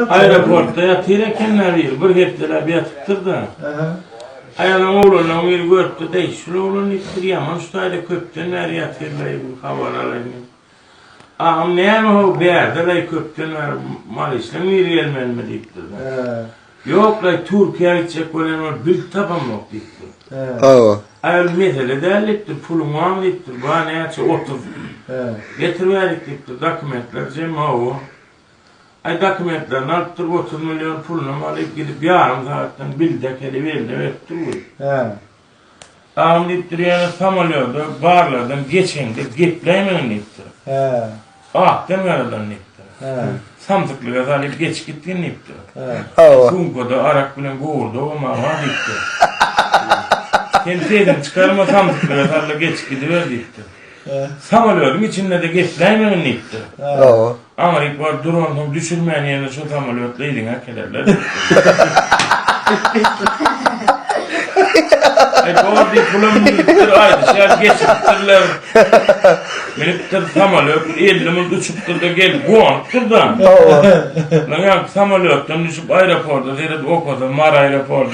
Aeroportta yatırken bir heptiler bir yatıptır da. Ayağının oğlunun bir görüptü de şu oğlunu ittiriyemem şu tayda köpten ver yatırlar bu havaralarını. Ağam neyem o bir yerde lay köpten ver mal işlem bir gelmen mi deyiptir da. Yok lay Türkiye'ye gidecek olan var bir tapam yok deyiptir. Ayol mesele değerliktir, pulun var deyiptir, bana ne yapsa otur. Getirverik deyiptir, dokumentler cema o. Ay dokumentlerini alıp 30 milyon pulunu alıp gidip yarım saatten bildekeli verildi öptür. Ağam deyiptir yani samalıyordu, bağırlardan geçendi, gitleyemeyin deyiptir. Demiyaradan deyiptir. Samtıklı gaz alıp geç gittiğin deyiptir. Kunkoda arak bilen boğurdu o mağara deyiptir. Kendiseydim çıkarma samtıklı gaz alıp geç gidiver deyiptir. Samalıyordum içinde de geçleyemeyin deyiptir. Amerik var drone'un düşürmeyen yerine şu samalıyotlaydın hakelerler. Doğru deyip bulan deyiptir aydı şer geçiptirler. Beniptir samalıyot 50 mil uçuptur da gel guantır da. Lan ya samalıyottan düşüp aeroporda, o kadar mar aeroporda.